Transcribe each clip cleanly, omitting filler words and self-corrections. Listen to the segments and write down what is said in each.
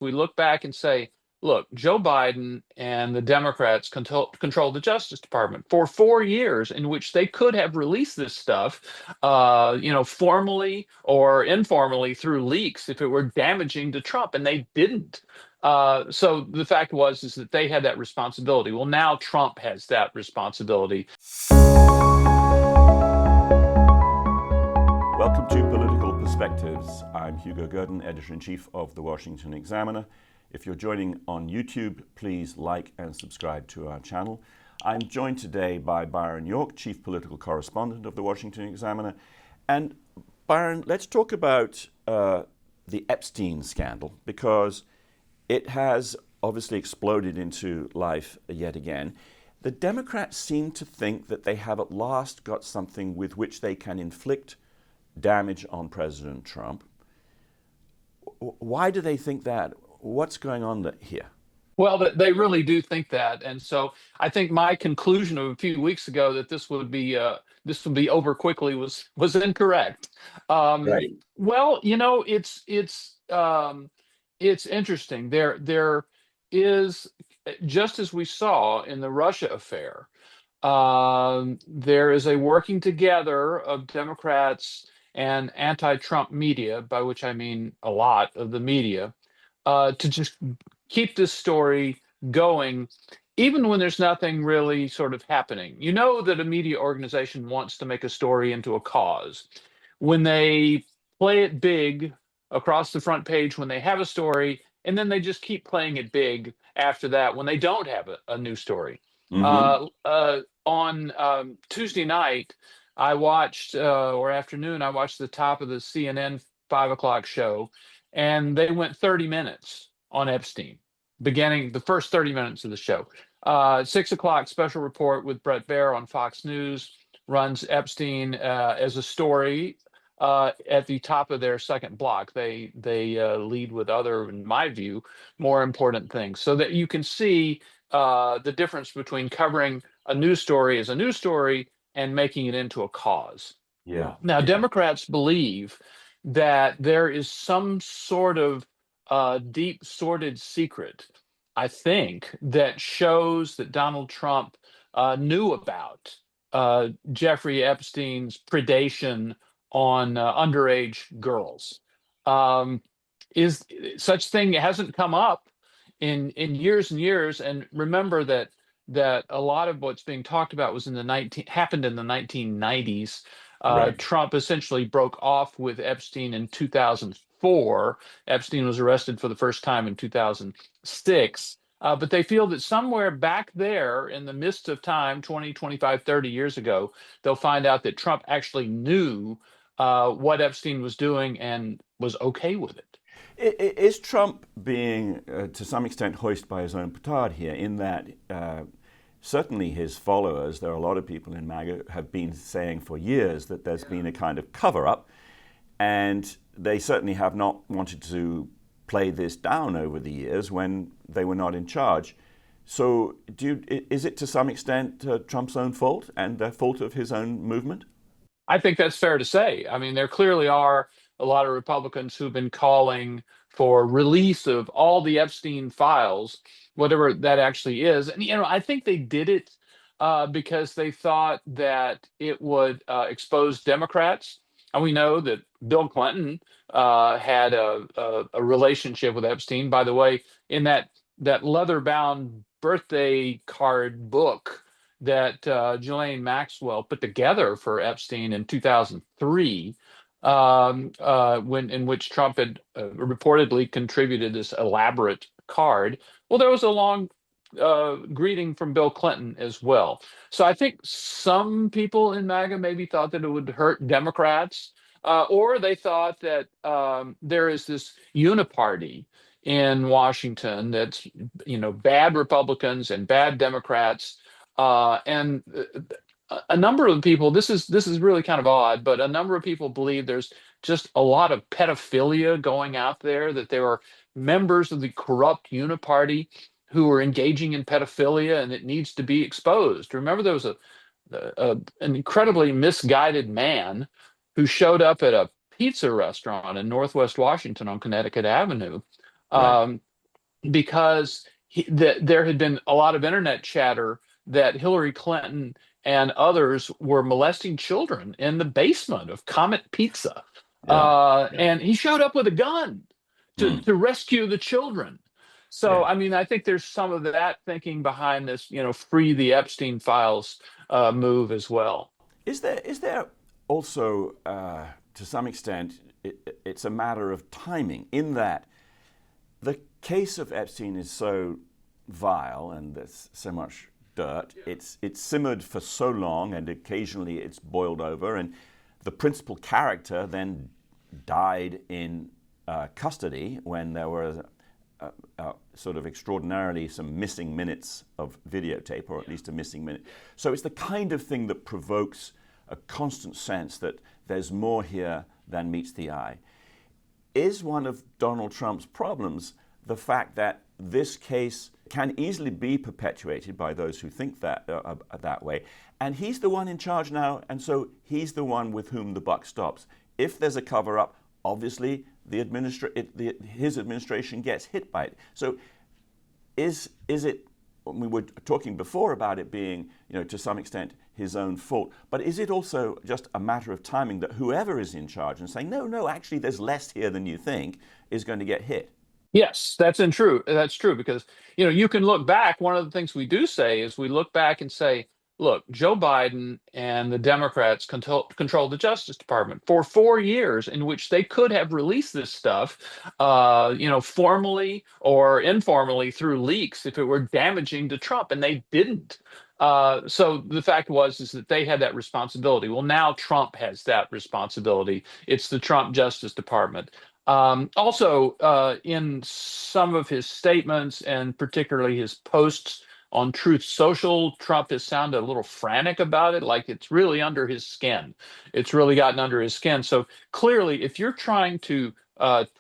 we look back and say, look, Joe Biden and the Democrats control the Justice Department for 4 years, in which they could have released this stuff, formally or informally through leaks if it were damaging to Trump, and they didn't. So the fact is that they had that responsibility. Well, now Trump has that responsibility. Welcome to Political Perspectives. I'm Hugo Gurdon, Editor-in-Chief of the Washington Examiner. If you're joining on YouTube, please like and subscribe to our channel. I'm joined today by Byron York, Chief Political Correspondent of the Washington Examiner. And Byron, let's talk about the Epstein scandal, because it has obviously exploded into life yet again. The Democrats seem to think that they have at last got something with which they can inflict damage on President Trump. Why do they think that? What's going on here? Well, they really do think that, and so I think my conclusion of a few weeks ago that this would be over quickly was incorrect. Right. Well, it's interesting. There is, just as we saw in the Russia affair, there is a working together of Democrats and anti-Trump media, by which I mean a lot of the media, to just keep this story going, even when there's nothing really sort of happening. You know that a media organization wants to make a story into a cause. When they play it big across the front page, when they have a story, and then they just keep playing it big after that when they don't have a new story. Mm-hmm. On Tuesday night, or afternoon, I watched the top of the CNN 5 o'clock show, and they went 30 minutes on Epstein, beginning the first 30 minutes of the show. 6 o'clock special report with Bret Baier on Fox News runs Epstein as a story at the top of their second block. They lead with other, in my view, more important things, so that you can see the difference between covering a news story as a news story and making it into a cause. Yeah. Now, Democrats believe that there is some sort of deep, sordid secret, I think, that shows that Donald Trump knew about Jeffrey Epstein's predation on underage girls. Um, is such thing hasn't come up in years and years. And remember that a lot of what's being talked about happened in the 1990s. Right. Trump essentially broke off with Epstein in 2004. Epstein was arrested for the first time in 2006. But they feel that somewhere back there in the midst of time, 20, 25, 30 years ago, they'll find out that Trump actually knew what Epstein was doing and was okay with it. Is Trump being, to some extent, hoisted by his own petard here, in that certainly his followers, there are a lot of people in MAGA, have been saying for years that there's been a kind of cover-up, and they certainly have not wanted to play this down over the years when they were not in charge. So is it to some extent Trump's own fault and the fault of his own movement? I think that's fair to say. I mean, there clearly are a lot of Republicans who've been calling for release of all the Epstein files, whatever that actually is. And, I think they did it because they thought that it would expose Democrats. And we know that Bill Clinton had a relationship with Epstein. By the way, in that leather-bound birthday card book that Ghislaine Maxwell put together for Epstein in 2003, in which Trump had reportedly contributed this elaborate card. Well, there was a long greeting from Bill Clinton as well. So I think some people in MAGA maybe thought that it would hurt Democrats, or they thought that there is this uniparty in Washington that's, bad Republicans and bad Democrats. And a number of people, this is really kind of odd, but a number of people believe there's just a lot of pedophilia going out there, that there are members of the corrupt uniparty who are engaging in pedophilia, and it needs to be exposed. Remember, there was an incredibly misguided man who showed up at a pizza restaurant in Northwest Washington on Connecticut Avenue, Right. because there had been a lot of internet chatter that Hillary Clinton and others were molesting children in the basement of Comet Pizza. Yeah. Yeah. And he showed up with a gun Mm. to rescue the children. So, Yeah. I mean, I think there's some of that thinking behind this, free the Epstein files move as well. Is there also, to some extent, it's a matter of timing in that the case of Epstein is so vile and there's so much dirt. It's simmered for so long, and occasionally it's boiled over. And the principal character then died in custody when there were sort of extraordinarily some missing minutes of videotape, or at least a missing minute. So it's the kind of thing that provokes a constant sense that there's more here than meets the eye. Is one of Donald Trump's problems the fact that this case can easily be perpetuated by those who think that way, and he's the one in charge now, and so he's the one with whom the buck stops. If there's a cover-up, obviously his administration gets hit by it. So is it? We were talking before about it being, to some extent his own fault, but is it also just a matter of timing that whoever is in charge and saying, no, actually there's less here than you think, is going to get hit? Yes, true. That's true because you can look back. One of the things we do say is we look back and say, look, Joe Biden and the Democrats control the Justice Department for 4 years, in which they could have released this stuff, formally or informally through leaks if it were damaging to Trump, and they didn't. So the fact is that they had that responsibility. Well, now Trump has that responsibility. It's the Trump Justice Department. Also, in some of his statements and particularly his posts on Truth Social, Trump has sounded a little frantic about it, like it's really under his skin. It's really gotten under his skin. So clearly, if you're trying to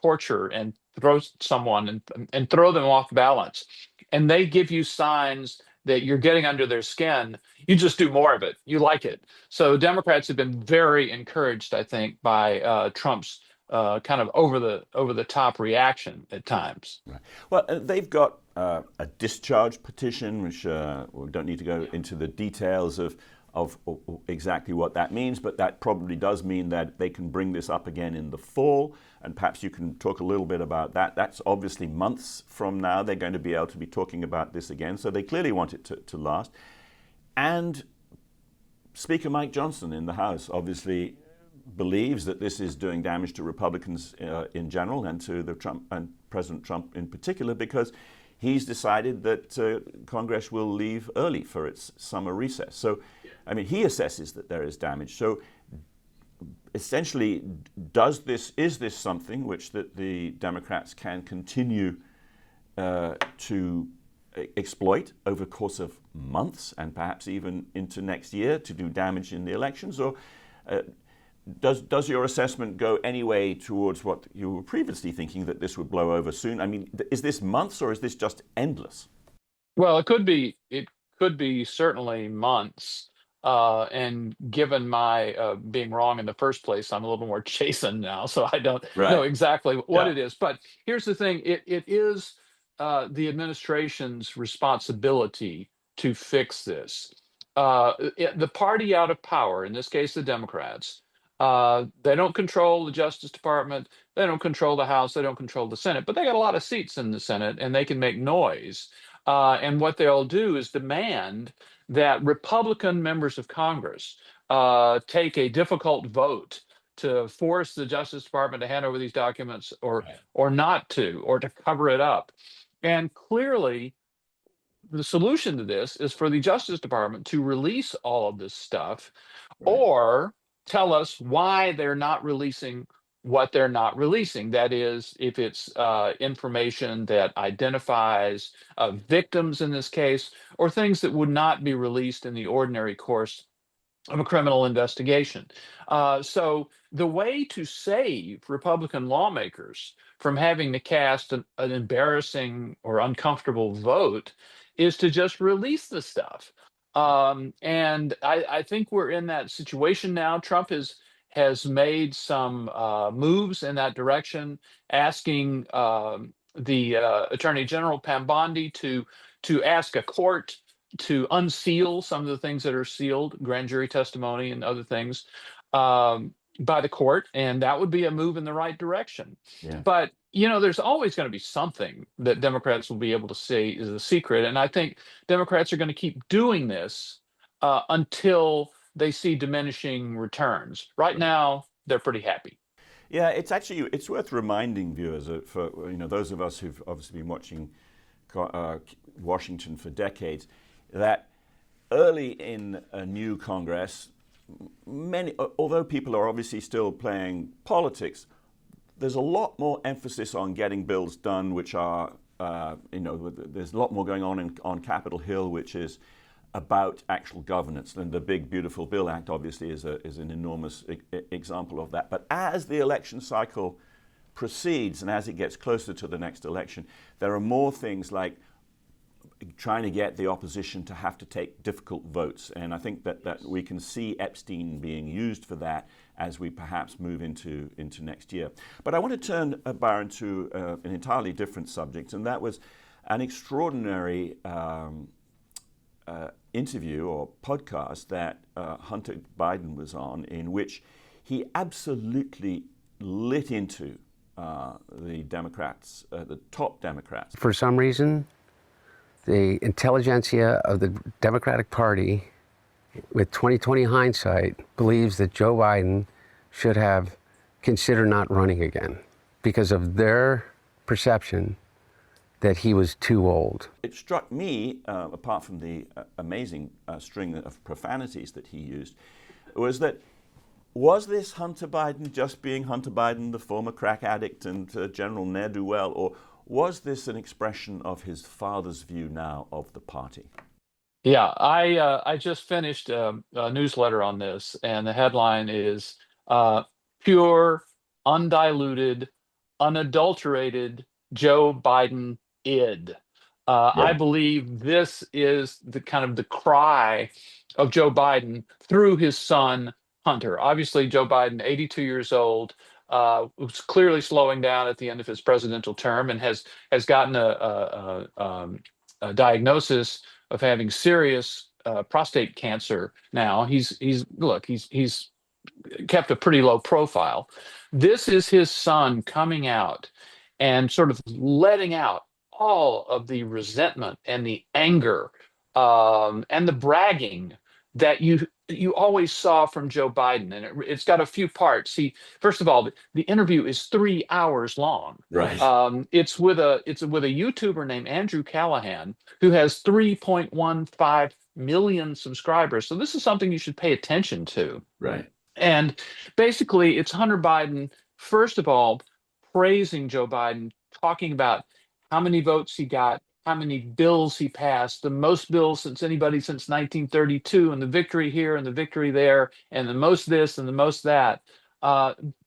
torture and throw someone and throw them off balance, and they give you signs that you're getting under their skin, you just do more of it. You like it. So Democrats have been very encouraged, I think, by Trump's kind of over the top reaction at times. Right. Well, they've got a discharge petition, which we don't need to go into the details of exactly what that means, but that probably does mean that they can bring this up again in the fall, and perhaps you can talk a little bit about that. That's obviously months from now. They're going to be able to be talking about this again, so they clearly want it to last. And Speaker Mike Johnson in the House obviously believes that this is doing damage to Republicans in general and to the Trump and President Trump in particular, because he's decided that Congress will leave early for its summer recess. So, I mean, he assesses that there is damage. So, essentially, is this something which the Democrats can continue to exploit over the course of months and perhaps even into next year to do damage in the elections, or does your assessment go any way towards what you were previously thinking, that this would blow over soon? I mean, is this months or is this just endless? Well, it could be. It could be certainly months. And given my being wrong in the first place, I'm a little more chastened now, so I don't know Right. exactly what Yeah. it is. But here's the thing: it is the administration's responsibility to fix this. The party out of power, in this case, the Democrats, they don't control the Justice Department, they don't control the House, they don't control the Senate, but they got a lot of seats in the Senate and they can make noise. And what they'll do is demand that Republican members of Congress take a difficult vote to force the Justice Department to hand over these documents, Right. or not to, or to cover it up. And clearly, the solution to this is for the Justice Department to release all of this stuff, Right. or tell us why they're not releasing what they're not releasing. That is, if it's information that identifies victims in this case, or things that would not be released in the ordinary course of a criminal investigation. So the way to save Republican lawmakers from having to cast an embarrassing or uncomfortable vote is to just release the stuff. And I think we're in that situation now. Trump has made some moves in that direction, asking Attorney General Pam Bondi to ask a court to unseal some of the things that are sealed, grand jury testimony and other things, by the court, and that would be a move in the right direction. Yeah. But there's always going to be something that Democrats will be able to say is a secret, and I think Democrats are going to keep doing this until they see diminishing returns. Right now, they're pretty happy. Yeah, it's worth reminding viewers for those of us who've obviously been watching Washington for decades, that early in a new Congress, although people are obviously still playing politics, there's a lot more emphasis on getting bills done, which are there's a lot more going on Capitol Hill, which is about actual governance. And the Big Beautiful Bill Act obviously is an enormous example of that. But as the election cycle proceeds and as it gets closer to the next election, there are more things like trying to get the opposition to have to take difficult votes. And I think that we can see Epstein being used for that as we perhaps move into next year. But I want to turn, Byron, to an entirely different subject, and that was an extraordinary interview or podcast that Hunter Biden was on, in which he absolutely lit into the Democrats, the top Democrats. For some reason, the intelligentsia of the Democratic Party, with 2020 hindsight, believes that Joe Biden should have considered not running again because of their perception that he was too old. It struck me, apart from the amazing string of profanities that he used, was this Hunter Biden just being Hunter Biden, the former crack addict and general ne'er-do-well, or was this an expression of his father's view now of the party? Yeah, I just finished a newsletter on this, and the headline is "Pure, Undiluted, Unadulterated Joe Biden id." I believe this is the kind of the cry of Joe Biden through his son Hunter. Obviously, Joe Biden, 82 years old, was clearly slowing down at the end of his presidential term, and has gotten a diagnosis of having serious prostate cancer now. He's kept a pretty low profile. This is his son coming out and sort of letting out all of the resentment and the anger and the bragging that you always saw from Joe Biden. And it's got a few parts. First of all, the interview is 3 hours long. Right. It's with a YouTuber named Andrew Callahan, who has 3.15 million subscribers. So this is something you should pay attention to. Right. And basically, it's Hunter Biden, first of all, praising Joe Biden, talking about how many votes he got, how many bills he passed, the most bills since anybody since 1932, and the victory here and the victory there, and the most this and the most that.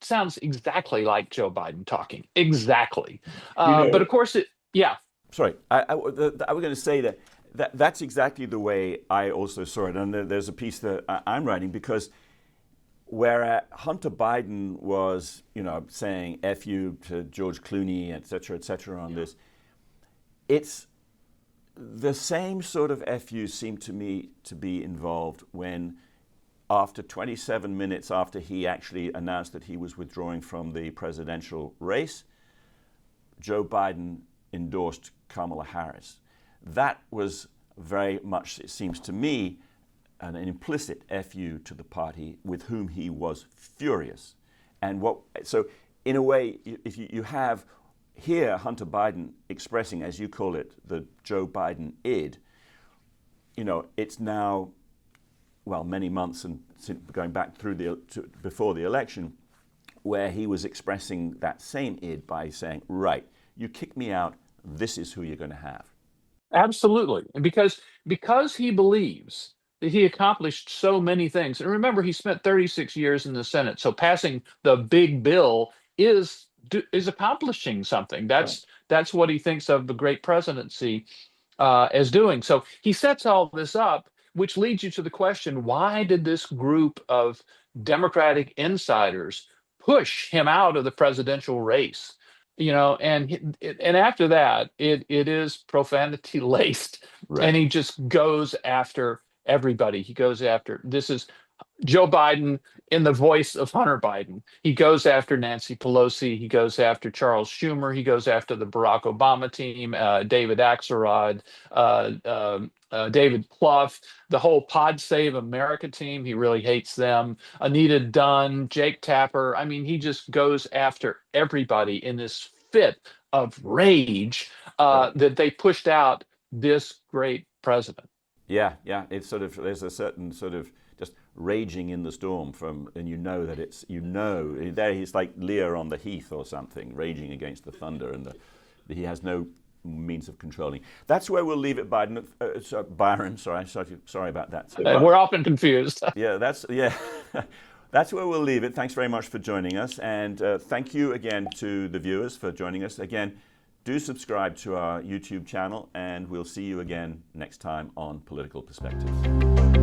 Sounds exactly like Joe Biden talking. Exactly. But of course, yeah. Sorry, I was going to say that's exactly the way I also saw it. And there's a piece that I'm writing, because where Hunter Biden was, saying "F you" to George Clooney, et cetera, on this, it's the same sort of "F you" seemed to me to be involved when, after 27 minutes after he actually announced that he was withdrawing from the presidential race, Joe Biden endorsed Kamala Harris. That was very much, it seems to me, an implicit F you to the party, with whom he was furious. So in a way, if you have here Hunter Biden expressing, as you call it, the Joe Biden id, it's now, many months and going back through before the election, where he was expressing that same id by saying, right, you kick me out, this is who you're going to have. Absolutely. And because he believes that he accomplished so many things. And remember, he spent 36 years in the Senate. So passing the big bill is accomplishing something. That's what he thinks of the great presidency as doing. So he sets all this up, which leads you to the question, why did this group of Democratic insiders push him out of the presidential race? and after that, it is profanity laced, and Right. he just goes after everybody. He goes after this is Joe Biden in the voice of Hunter Biden. He goes after Nancy Pelosi. He goes after Charles Schumer. He goes after the Barack Obama team, David Axelrod, David Plouffe, the whole Pod Save America team. He really hates them. Anita Dunn, Jake Tapper. I mean, he just goes after everybody in this fit of rage Right. that they pushed out this great president. Yeah, yeah. It's sort of there's a certain sort of just raging in the storm from, and you know that it's there he's like Lear on the heath or something, raging against the thunder, and he has no means of controlling. That's where we'll leave it, Biden. Byron, sorry about that. We're often confused. Yeah, that's where we'll leave it. Thanks very much for joining us, and thank you again to the viewers for joining us. Again, do subscribe to our YouTube channel, and we'll see you again next time on Political Perspectives.